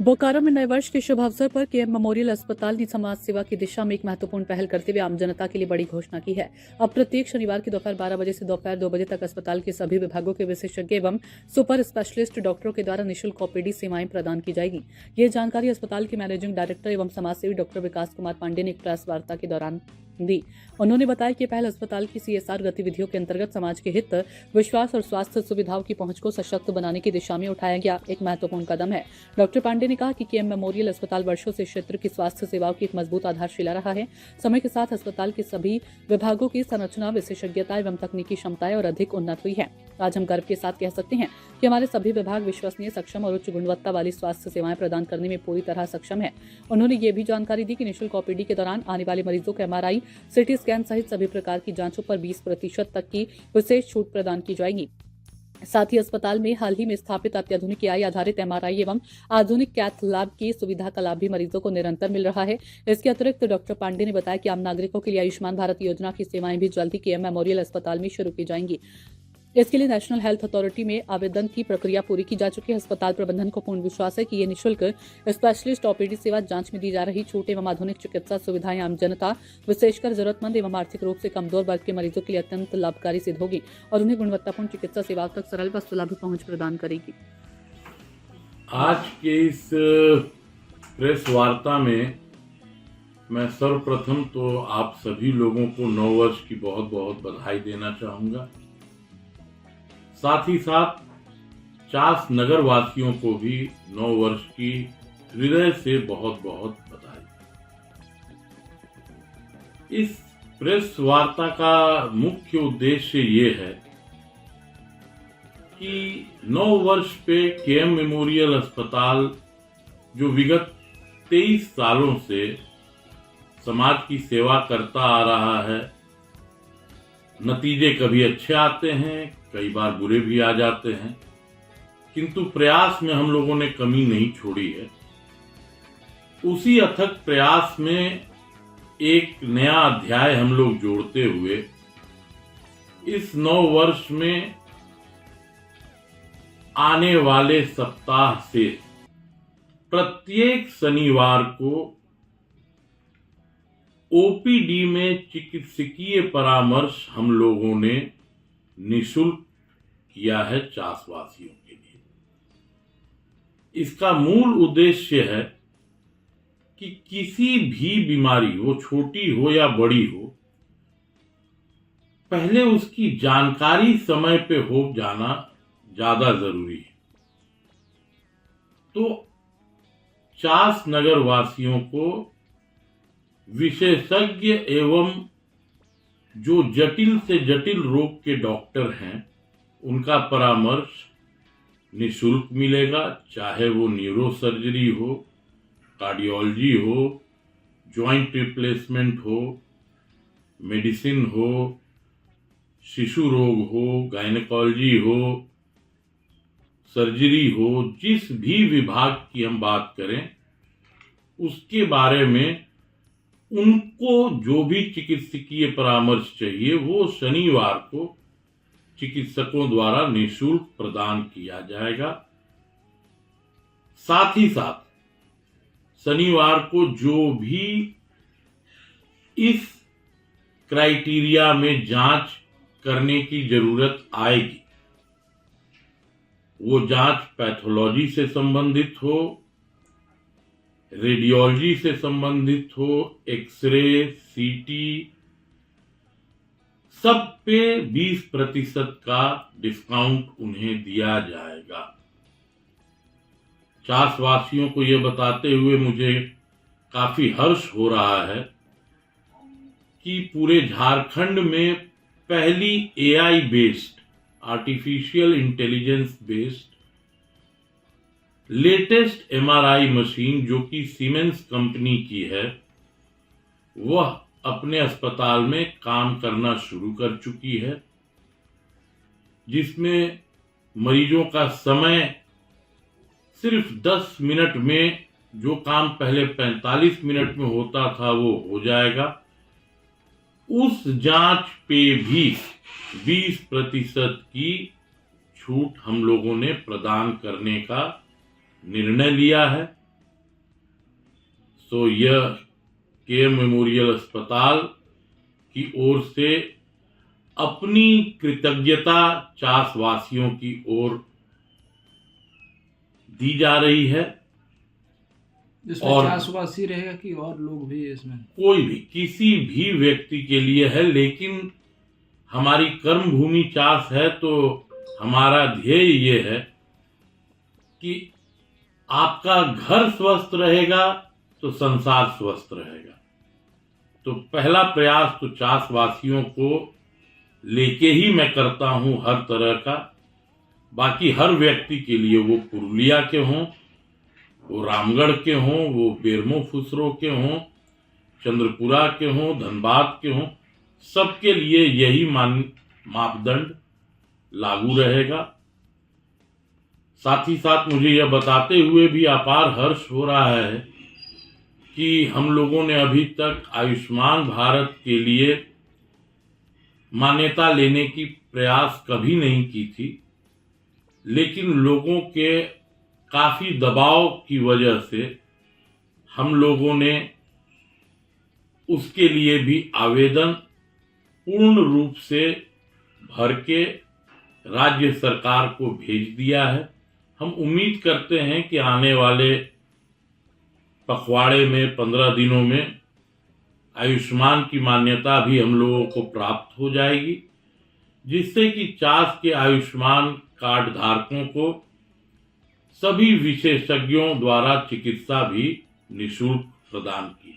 बोकारो में नए वर्ष के शुभ अवसर पर केएम मेमोरियल अस्पताल ने समाज सेवा की दिशा में एक महत्वपूर्ण पहल करते हुए आम जनता के लिए बड़ी घोषणा की है। अब प्रत्येक शनिवार की दोपहर 12 बजे से दोपहर 2 बजे तक अस्पताल के सभी विभागों के विशेषज्ञ एवं सुपर स्पेशलिस्ट डॉक्टरों के द्वारा निःशुल्क ओपीडी सेवाएं प्रदान की जाएगी। ये जानकारी अस्पताल के मैनेजिंग डायरेक्टर एवं समाजसेवी डॉक्टर विकास कुमार पांडे ने एक प्रेस वार्ता के दौरान दी। उन्होंने बताया कि पहल अस्पताल की सीएसआर गतिविधियों के अंतर्गत समाज के हित, विश्वास और स्वास्थ्य सुविधाओं की पहुंच को सशक्त बनाने की दिशा में उठाया गया एक महत्वपूर्ण कदम है। डॉक्टर पांडे ने कहा कि केएम मेमोरियल अस्पताल वर्षों से क्षेत्र की स्वास्थ्य सेवाओं की एक मजबूत आधारशिला रहा है। समय के साथ अस्पताल के सभी विभागों की संरचना, विशेषज्ञता एवं तकनीकी क्षमताएं और अधिक उन्नत हुई है। आज हम गर्व के साथ कह सकते हैं कि हमारे सभी विभाग विश्वसनीय, सक्षम और उच्च गुणवत्ता वाली स्वास्थ्य सेवाएं प्रदान करने में पूरी तरह सक्षम है। उन्होंने ये भी जानकारी दी कि निःशुल्क ओपीडी के दौरान आने वाले मरीजों को एमआरआई, सीटी स्कैन सहित सभी प्रकार की जांचों पर 20% तक की विशेष छूट प्रदान की जाएगी। साथ ही अस्पताल में हाल ही में स्थापित अत्याधुनिक एआई आधारित एमआरआई एवं आधुनिक कैथ लैब की सुविधा का लाभ भी मरीजों को निरंतर मिल रहा है। इसके अतिरिक्त डॉक्टर पांडे ने बताया कि आम नागरिकों के लिए आयुष्मान भारत योजना की सेवाएं भी जल्द ही केएम मेमोरियल अस्पताल में शुरू की जाएंगी। इसके लिए नेशनल हेल्थ अथॉरिटी में आवेदन की प्रक्रिया पूरी की जा चुकी है। अस्पताल प्रबंधन को पूर्ण विश्वास है कि ये निःशुल्क स्पेशलिस्ट ओपीडी सेवा, जांच में दी जा रही छूट एवं आधुनिक चिकित्सा सुविधाएं आम जनता, विशेषकर जरूरतमंद एवं आर्थिक रूप से कमजोर वर्ग के मरीजों के लिए अत्यंत लाभकारी सिद्ध होगी और उन्हें गुणवत्तापूर्ण चिकित्सा सेवाओं तक सरल व सुलभ पहुंच प्रदान करेगी। आज के इस प्रेस वार्ता में मैं सर्वप्रथम तो आप सभी लोगों को नव वर्ष की बहुत बहुत बधाई देना चाहूंगा। साथ ही साथ चास नगर वासियों को भी नव वर्ष की हृदय से बहुत बहुत बधाई। इस प्रेस वार्ता का मुख्य उद्देश्य ये है कि नव वर्ष पे केएम मेमोरियल अस्पताल जो विगत 23 सालों से समाज की सेवा करता आ रहा है, नतीजे कभी अच्छे आते हैं, कई बार बुरे भी आ जाते हैं, किंतु प्रयास में हम लोगों ने कमी नहीं छोड़ी है। उसी अथक प्रयास में एक नया अध्याय हम लोग जोड़ते हुए इस नव वर्ष में आने वाले सप्ताह से प्रत्येक शनिवार को ओपीडी में चिकित्सकीय परामर्श हम लोगों ने निःशुल्क किया है चासवासियों के लिए। इसका मूल उद्देश्य है कि किसी भी बीमारी, वो छोटी हो या बड़ी हो, पहले उसकी जानकारी समय पे हो जाना ज्यादा जरूरी है। तो चास नगर वासियों को विशेषज्ञ एवं जो जटिल से जटिल रोग के डॉक्टर हैं उनका परामर्श निःशुल्क मिलेगा, चाहे वो न्यूरो सर्जरी हो, कार्डियोलॉजी हो, जॉइंट रिप्लेसमेंट हो, मेडिसिन हो, शिशु रोग हो, गायनेकोलॉजी हो, सर्जरी हो, जिस भी विभाग की हम बात करें उसके बारे में उनको जो भी चिकित्सकीय परामर्श चाहिए वो शनिवार को चिकित्सकों द्वारा निःशुल्क प्रदान किया जाएगा। साथ ही साथ शनिवार को जो भी इस क्राइटेरिया में जांच करने की जरूरत आएगी, वो जांच पैथोलॉजी से संबंधित हो, रेडियोलॉजी से संबंधित हो, एक्सरे, सीटी, सब पे 20% का डिस्काउंट उन्हें दिया जाएगा। चासवासियों को यह बताते हुए मुझे काफी हर्ष हो रहा है कि पूरे झारखंड में पहली AI based, artificial intelligence based latest MRI machine जो कि सीमेंस कंपनी की है, वह अपने अस्पताल में काम करना शुरू कर चुकी है, जिसमें मरीजों का समय सिर्फ 10 मिनट में, जो काम पहले 45 मिनट में होता था वो हो जाएगा। उस जांच पे भी 20% की छूट हम लोगों ने प्रदान करने का निर्णय लिया है। तो यह केयर मेमोरियल अस्पताल की ओर से अपनी कृतज्ञता चास वासियों की ओर दी जा रही है। इसमें और 480 रहेगा कि और लोग भी इसमें? कोई भी किसी भी व्यक्ति के लिए है, लेकिन हमारी कर्म भूमि चास है तो हमारा ध्येय ये है कि आपका घर स्वस्थ रहेगा तो संसार स्वस्थ रहेगा। तो पहला प्रयास तो चास वासियों को लेके ही मैं करता हूं हर तरह का। बाकी हर व्यक्ति के लिए, वो पुरुलिया के हों, वो रामगढ़ के हों, वो बेरमो फुसरो के हों, चंद्रपुरा के हों, धनबाद के हों, सबके लिए यही मापदंड लागू रहेगा। साथ ही साथ मुझे यह बताते हुए भी अपार हर्ष हो रहा है कि हम लोगों ने अभी तक आयुष्मान भारत के लिए मान्यता लेने की प्रयास कभी नहीं की थी, लेकिन लोगों के काफी दबाव की वजह से हम लोगों ने उसके लिए भी आवेदन पूर्ण रूप से भर के राज्य सरकार को भेज दिया है। हम उम्मीद करते हैं कि आने वाले पखवाड़े में 15 दिनों में आयुष्मान की मान्यता भी हम लोगों को प्राप्त हो जाएगी, जिससे कि चास के आयुष्मान कार्ड धारकों को सभी विशेषज्ञों द्वारा चिकित्सा भी निःशुल्क प्रदान की